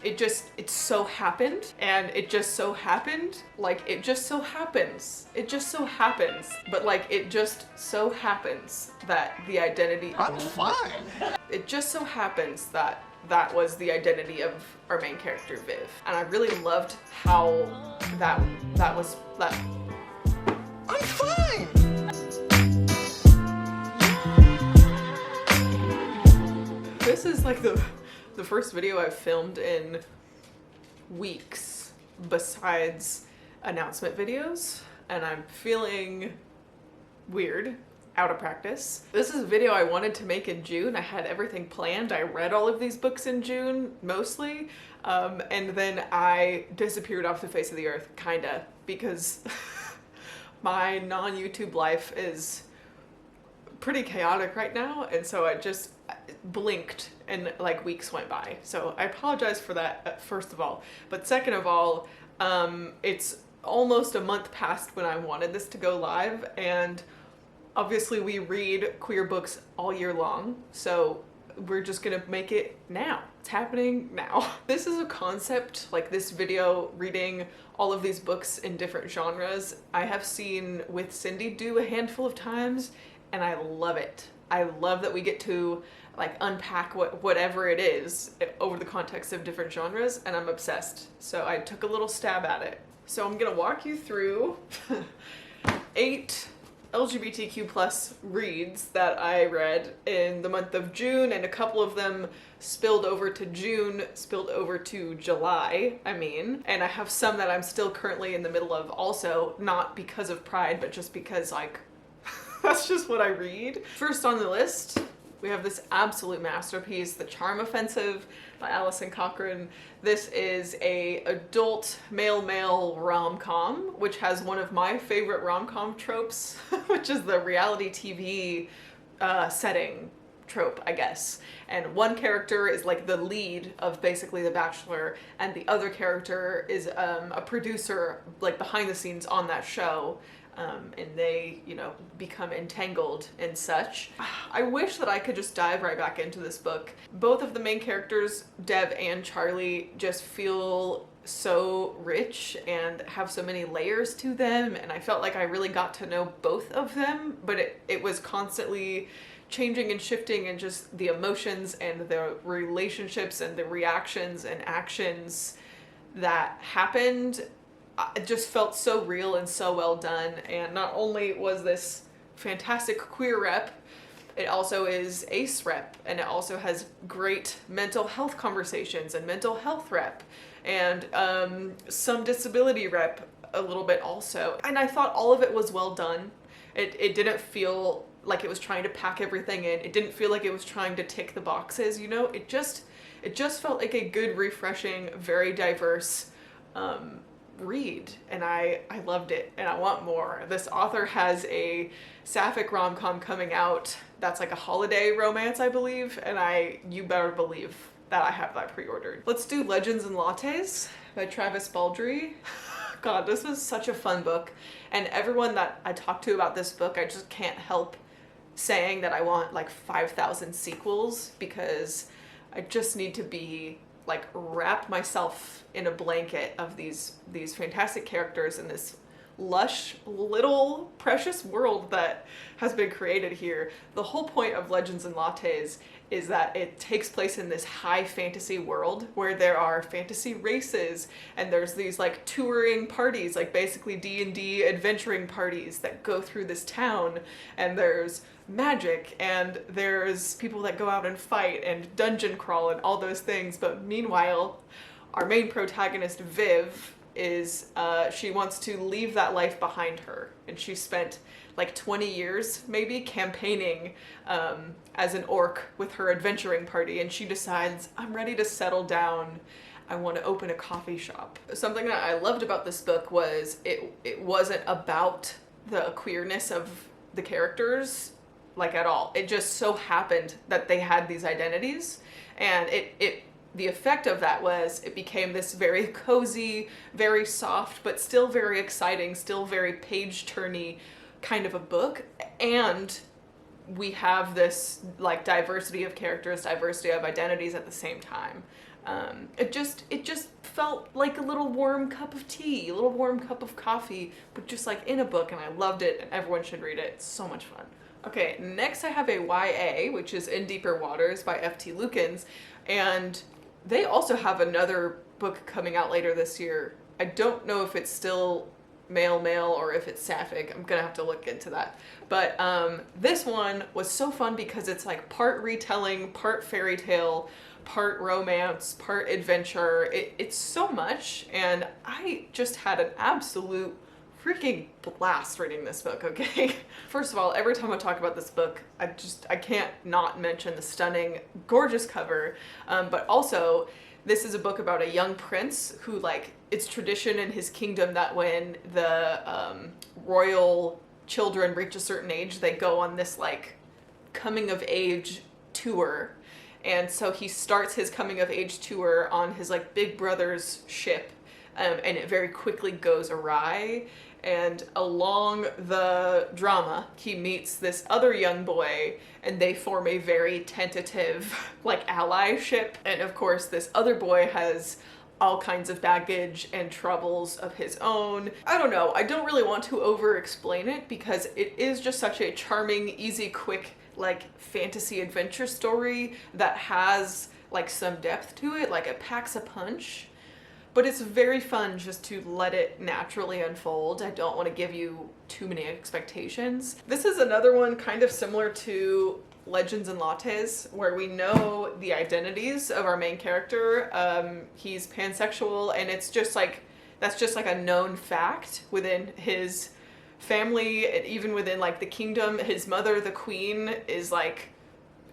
it so happened, and it just so happened, like it just so happens. It just so happens, but like it just so happens that the identity. I'm fine. It just so happens that that was the identity of our main character, Viv. And I really loved how that was. I'm fine. This is like the first video I've filmed in weeks besides announcement videos, and I'm feeling weird, out of practice. This is a video I wanted to make in June. I had everything planned. I read all of these books in June, mostly, and then I disappeared off the face of the earth, kinda, because my non-YouTube life is pretty chaotic right now, and so I just blinked and like weeks went by. So I apologize for that, first of all. But second of all, it's almost a month past when I wanted this to go live, and obviously we read queer books all year long, so we're just gonna make it now. It's happening now. This is a concept, like this video, reading all of these books in different genres, I have seen with Cindy do a handful of times, and I love it. I love that we get to like unpack whatever it is over the context of different genres, and I'm obsessed. So I took a little stab at it. So I'm gonna walk you through 8 LGBTQ plus reads that I read in the month of June, and a couple of them spilled over to July, I mean. And I have some that I'm still currently in the middle of also, not because of pride, but just because like, that's just what I read. First on the list, we have this absolute masterpiece, The Charm Offensive by Alison Cochrun. This is a adult male-male rom-com, which has one of my favorite rom-com tropes, which is the reality TV setting trope, I guess. And one character is like the lead of basically The Bachelor, and the other character is a producer, like behind the scenes on that show. And they, you know, become entangled and such. I wish that I could just dive right back into this book. Both of the main characters, Dev and Charlie, just feel so rich and have so many layers to them, and I felt like I really got to know both of them, but it was constantly changing and shifting, and just the emotions and the relationships and the reactions and actions that happened, it just felt so real and so well done. And not only was this fantastic queer rep, it also is ace rep, and it also has great mental health conversations and mental health rep, and some disability rep a little bit also. And I thought all of it was well done. It didn't feel like it was trying to pack everything in. It didn't feel like it was trying to tick the boxes, you know? It just felt like a good, refreshing, very diverse read, and I loved it, and I want more. This author has a sapphic rom-com coming out that's like a holiday romance, I believe, and you better believe that I have that pre-ordered. Let's do Legends and Lattes by Travis Baldree. God, this is such a fun book, and everyone that I talk to about this book, I just can't help saying that I want like 5,000 sequels, because I just need to be like wrap myself in a blanket of these fantastic characters in this lush little precious world that has been created here. The whole point of Legends and Lattes is that it takes place in this high fantasy world where there are fantasy races, and there's these like touring parties, like basically D&D adventuring parties that go through this town, and there's magic, and there's people that go out and fight and dungeon crawl and all those things. But meanwhile, our main protagonist, Viv, is she wants to leave that life behind her, and she spent like 20 years maybe campaigning as an orc with her adventuring party, and she decides, I'm ready to settle down. I want to open a coffee shop. Something that I loved about this book was it wasn't about the queerness of the characters, like at all. It just so happened that they had these identities, and the effect of that was it became this very cozy, very soft, but still very exciting, still very page-turny kind of a book. And we have this like diversity of characters, diversity of identities at the same time. It just felt like a little warm cup of tea, a little warm cup of coffee, but just like in a book, and I loved it, and everyone should read it. It's so much fun. Okay, next I have a YA, which is In Deeper Waters by F.T. Lukens, and they also have another book coming out later this year. I don't know if it's still male or if it's sapphic. I'm gonna have to look into that. But this one was so fun because it's like part retelling, part fairy tale, part romance, part adventure. It's so much, and I just had an absolute freaking blast reading this book, okay? First of all, every time I talk about this book, I can't not mention the stunning, gorgeous cover, but also this is a book about a young prince who, like, it's tradition in his kingdom that when the royal children reach a certain age, they go on this like coming of age tour. And so he starts his coming of age tour on his like big brother's ship, and it very quickly goes awry. And along the drama, he meets this other young boy, and they form a very tentative like allyship. And of course, this other boy has all kinds of baggage and troubles of his own. I don't know, I don't really want to over explain it because it is just such a charming, easy, quick, like fantasy adventure story that has like some depth to it, like it packs a punch. But it's very fun just to let it naturally unfold. I don't want to give you too many expectations. This is another one kind of similar to Legends and Lattes, where we know the identities of our main character. He's pansexual, and it's just like, that's just like a known fact within his family, and even within like the kingdom. His mother, the queen, is like,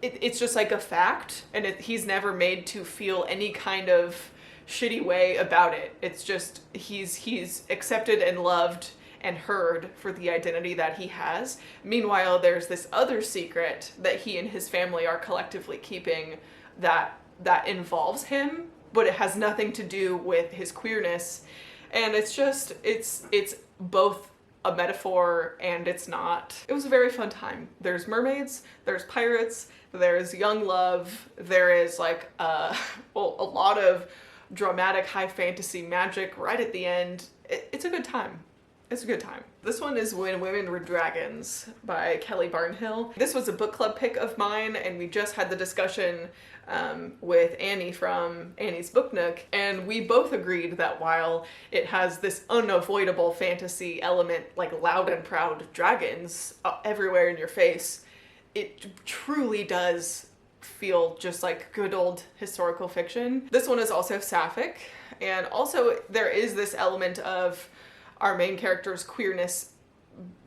it's just like a fact, and he's never made to feel any kind of shitty way about it. It's just he's accepted and loved and heard for the identity that he has. Meanwhile, there's this other secret that he and his family are collectively keeping that involves him, but it has nothing to do with his queerness. And it's just, it's both a metaphor and it's not. It was a very fun time. There's mermaids, there's pirates, there's young love, there is like a lot of dramatic high fantasy magic right at the end. It's a good time. It's a good time. This one is When Women Were Dragons by Kelly Barnhill. This was a book club pick of mine, and we just had the discussion with Annie from Annie's Book Nook, and we both agreed that while it has this unavoidable fantasy element, like loud and proud dragons everywhere in your face, it truly does feel just like good old historical fiction. This one is also sapphic, and also there is this element of our main character's queerness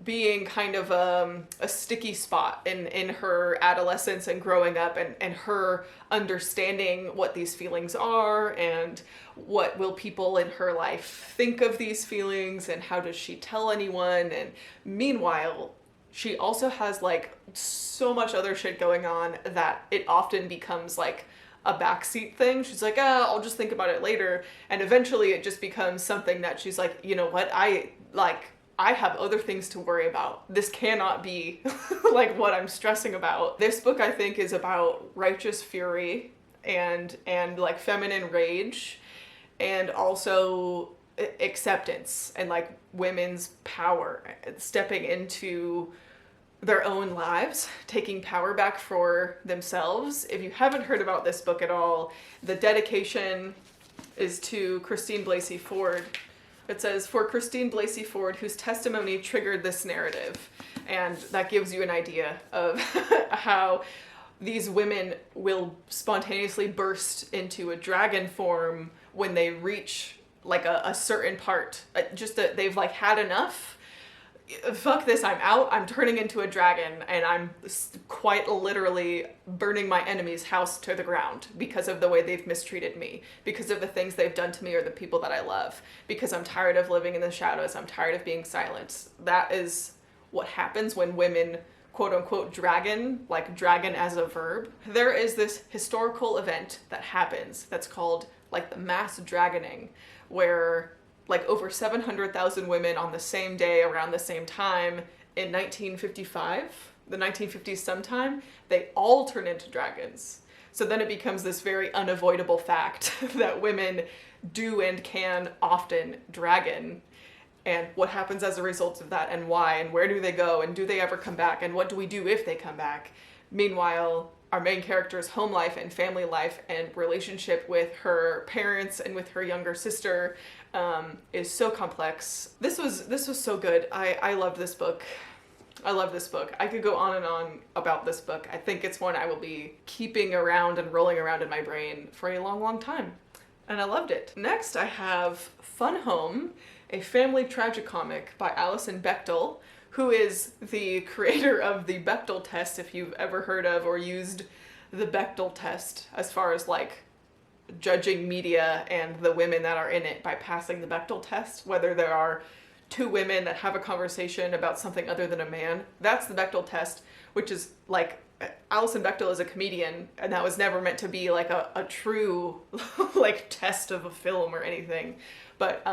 being kind of a sticky spot in her adolescence and growing up, and her understanding what these feelings are and what will people in her life think of these feelings and how does she tell anyone. And meanwhile, she also has like so much other shit going on that it often becomes like a backseat thing. She's like, I'll just think about it later. And eventually it just becomes something that she's like, you know what, I have other things to worry about. This cannot be like what I'm stressing about. This book, I think, is about righteous fury and like feminine rage, and also acceptance and like women's power, stepping into their own lives, taking power back for themselves. If you haven't heard about this book at all, the dedication is to Christine Blasey Ford. It says, "For Christine Blasey Ford, whose testimony triggered this narrative." And that gives you an idea of how these women will spontaneously burst into a dragon form when they reach like a certain part. Just that they've like had enough. Fuck this, I'm out, I'm turning into a dragon, and I'm quite literally burning my enemy's house to the ground because of the way they've mistreated me, because of the things they've done to me or the people that I love, because I'm tired of living in the shadows, I'm tired of being silent. That is what happens when women quote unquote dragon, like dragon as a verb. There is this historical event that happens that's called like the mass dragoning, where like over 700,000 women on the same day around the same time in 1955, the 1950s sometime, they all turn into dragons. So then it becomes this very unavoidable fact that women do and can often dragon, and what happens as a result of that, and why, and where do they go, and do they ever come back, and what do we do if they come back? Meanwhile, our main character's home life and family life and relationship with her parents and with her younger sister is so complex. This was so good. I loved this book. I love this book. I could go on and on about this book. I think it's one I will be keeping around and rolling around in my brain for a long, long time. And I loved it. Next, I have Fun Home, a family tragicomic by Alison Bechdel, who is the creator of the Bechdel test, if you've ever heard of or used the Bechdel test as far as like judging media and the women that are in it by passing the Bechdel test, whether there are two women that have a conversation about something other than a man. That's the Bechdel test, which is like, Alison Bechdel is a comedian, and that was never meant to be like a true like test of a film or anything. But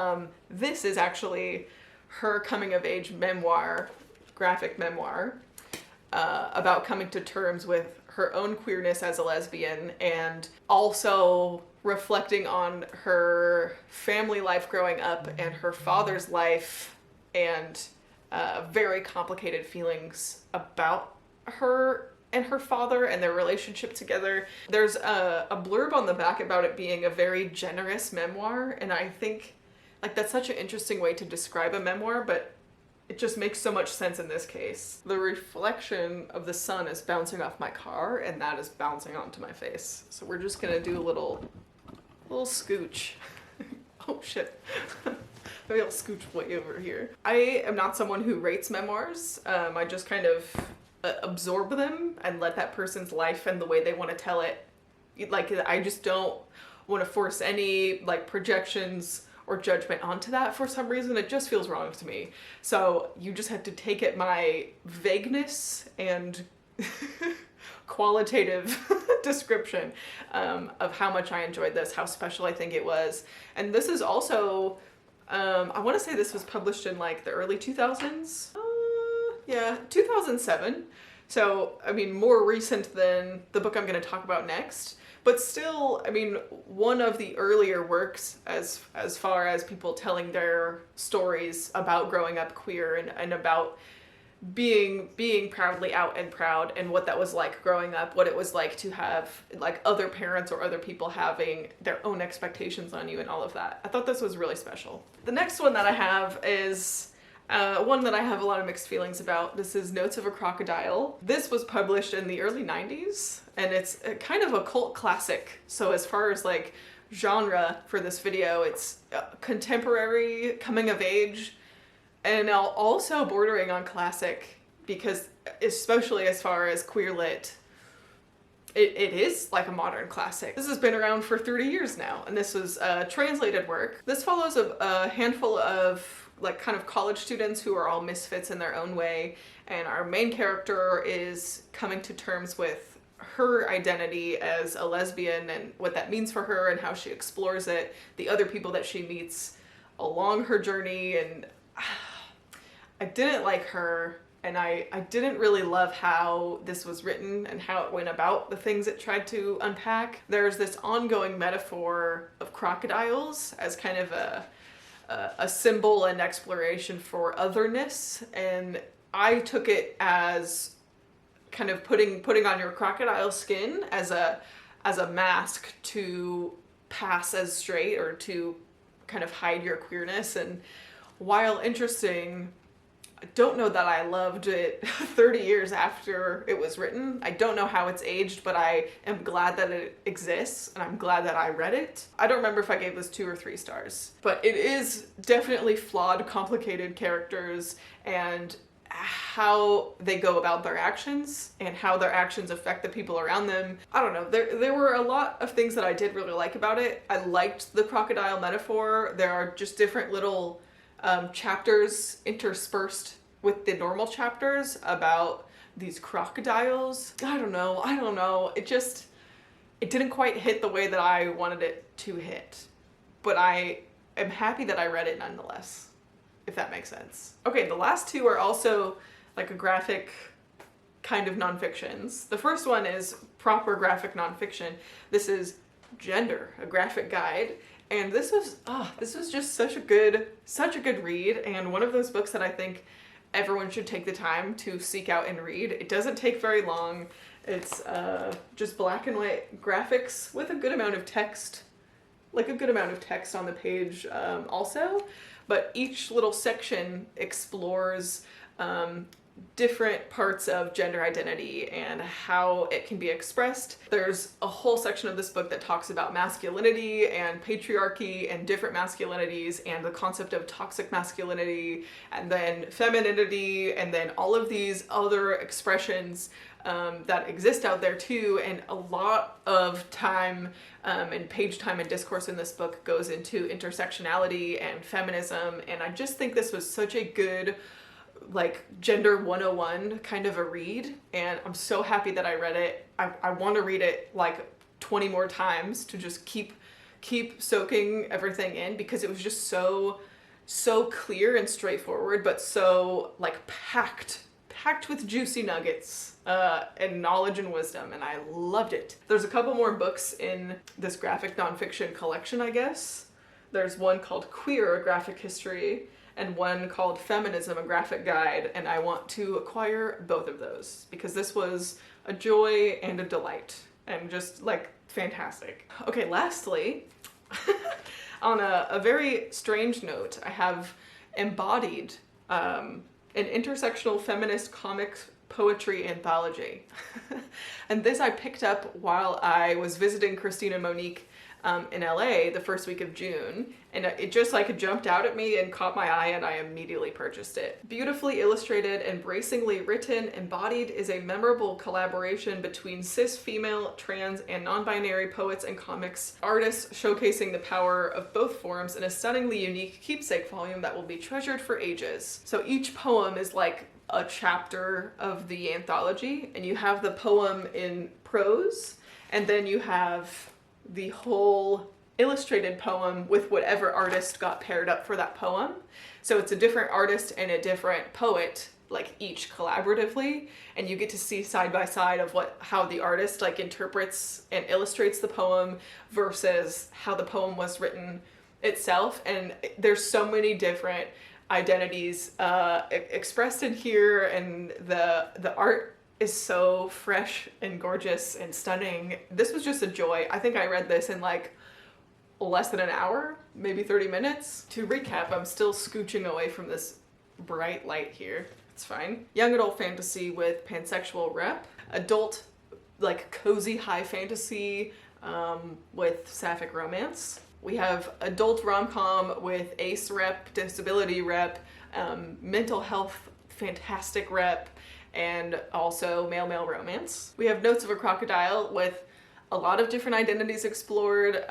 this is actually her coming of age memoir, graphic memoir, about coming to terms with her own queerness as a lesbian, and also reflecting on her family life growing up and her father's life, and very complicated feelings about her and her father and their relationship together. There's a blurb on the back about it being a very generous memoir, and I think like that's such an interesting way to describe a memoir, but it just makes so much sense in this case. The reflection of the sun is bouncing off my car, and that is bouncing onto my face. So we're just gonna do a little scooch. Oh shit. Maybe I'll scooch way over here. I am not someone who rates memoirs. I just kind of absorb them and let that person's life and the way they want to tell it. Like, I just don't want to force any like projections or judgment onto that for some reason. It just feels wrong to me. So you just have to take it my vagueness and qualitative description of how much I enjoyed this, how special I think it was. And this is also, I want to say this was published in like the early 2000s. Yeah, 2007. So, I mean, more recent than the book I'm going to talk about next. But still, I mean, one of the earlier works as far as people telling their stories about growing up queer and about being proudly out and proud, and what that was like growing up, what it was like to have like other parents or other people having their own expectations on you and all of that. I thought this was really special. The next one that I have is one that I have a lot of mixed feelings about. This is Notes of a Crocodile. This was published in the early 90s, and it's kind of a cult classic. So as far as like genre for this video, it's contemporary, coming of age, and also bordering on classic, because especially as far as queer lit, it is like a modern classic. This has been around for 30 years now, and this was a translated work. This follows a handful of like kind of college students who are all misfits in their own way, and our main character is coming to terms with her identity as a lesbian and what that means for her and how she explores it, the other people that she meets along her journey. And I didn't like her, and I didn't really love how this was written and how it went about the things it tried to unpack. There's this ongoing metaphor of crocodiles as kind of a symbol and exploration for otherness, and I took it as kind of putting on your crocodile skin as a mask to pass as straight, or to kind of hide your queerness. And while interesting, I don't know that I loved it 30 years after it was written. I don't know how it's aged, but I am glad that it exists, and I'm glad that I read it. I don't remember if I gave this 2 or 3 stars, but it is definitely flawed, complicated characters, and how they go about their actions and how their actions affect the people around them. I don't know, there were a lot of things that I did really like about it. I liked the crocodile metaphor. There are just different little chapters interspersed with the normal chapters about these crocodiles. I don't know. It didn't quite hit the way that I wanted it to hit, but I am happy that I read it nonetheless, if that makes sense. Okay, the last 2 are also like a graphic kind of nonfictions. The first one is proper graphic nonfiction. This is Gender, a graphic guide. And this was just such a good read, and one of those books that I think everyone should take the time to seek out and read. It doesn't take very long. It's just black and white graphics with a good amount of text, like a good amount of text on the page also, but each little section explores different parts of gender identity and how it can be expressed. There's a whole section of this book that talks about masculinity and patriarchy and different masculinities and the concept of toxic masculinity and then femininity and then all of these other expressions that exist out there too. And a lot of time and page time and discourse in this book goes into intersectionality and feminism, and I just think this was such a good like gender 101 kind of a read, and I'm so happy that I read it. I want to read it like 20 more times to just keep soaking everything in, because it was just so clear and straightforward, but so like packed with juicy nuggets and knowledge and wisdom, and I loved it. There's a couple more books in this graphic nonfiction collection, I guess. There's one called Queer, a graphic history, and one called Feminism, a graphic guide, and I want to acquire both of those because this was a joy and a delight and just like fantastic. Okay, lastly, on a very strange note, I have Embodied, an intersectional feminist comic poetry anthology. And this I picked up while I was visiting Christina Monique in LA the first week of June, and it just like jumped out at me and caught my eye, and I immediately purchased it. Beautifully illustrated and bracingly written, Embodied is a memorable collaboration between cis, female, trans, and non-binary poets and comics artists, showcasing the power of both forms in a stunningly unique keepsake volume that will be treasured for ages. So each poem is like a chapter of the anthology, and you have the poem in prose, and then you have the whole illustrated poem with whatever artist got paired up for that poem. So it's a different artist and a different poet, like each collaboratively, and you get to see side by side of how the artist like interprets and illustrates the poem versus how the poem was written itself. And there's so many different identities expressed in here, and the art is so fresh and gorgeous and stunning. This was just a joy. I think I read this in like less than an hour, maybe 30 minutes. To recap, I'm still scooching away from this bright light here. It's fine. Young adult fantasy with pansexual rep. Adult, like cozy high fantasy with sapphic romance. We have adult rom-com with ace rep, disability rep, mental health fantastic rep, and also male-male romance. We have Notes of a Crocodile with a lot of different identities explored,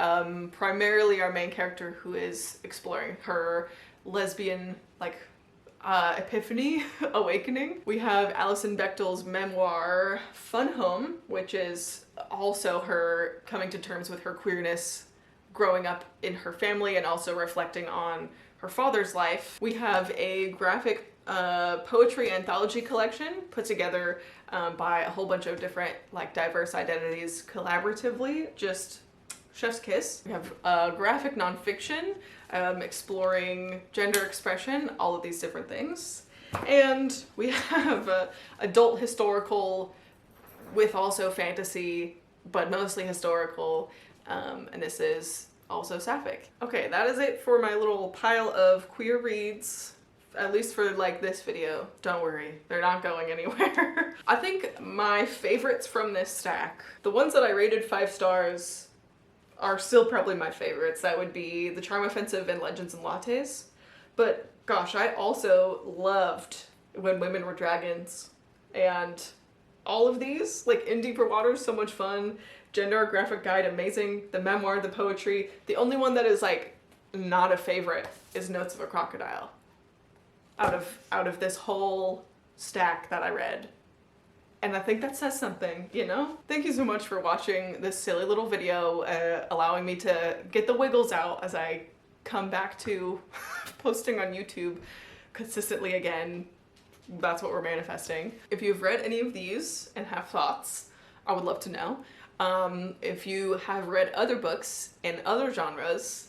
primarily our main character who is exploring her lesbian like epiphany, awakening. We have Alison Bechdel's memoir, Fun Home, which is also her coming to terms with her queerness growing up in her family and also reflecting on her father's life. We have a graphic poetry anthology collection put together by a whole bunch of different like diverse identities collaboratively. Just chef's kiss. We have graphic nonfiction exploring gender expression, all of these different things. And we have adult historical with also fantasy, but mostly historical, and this is also sapphic. Okay, that is it for my little pile of queer reads. At least for like this video. Don't worry, they're not going anywhere. I think my favorites from this stack, the ones that I rated 5 stars, are still probably my favorites. That would be The Charm Offensive and Legends and Lattes. But gosh, I also loved When Women Were Dragons, and all of these, like In Deeper Waters, so much fun. Gender graphic guide, amazing. The memoir, the poetry. The only one that is like not a favorite is Notes of a Crocodile. Out of this whole stack that I read. And I think that says something, you know? Thank you so much for watching this silly little video, allowing me to get the wiggles out as I come back to posting on YouTube consistently again that's what we're manifesting. If you've read any of these and have thoughts, I would love to know. If you have read other books in other genres,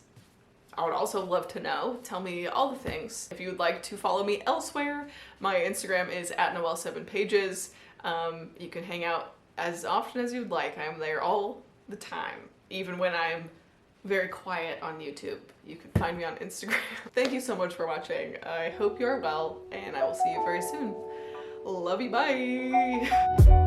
I would also love to know. Tell me all the things. If you would like to follow me elsewhere, my Instagram is @Noelle7pages. You can hang out as often as you'd like. I'm there all the time, even when I'm very quiet on YouTube. You can find me on Instagram. Thank you so much for watching. I hope you are well, and I will see you very soon. Love you, bye!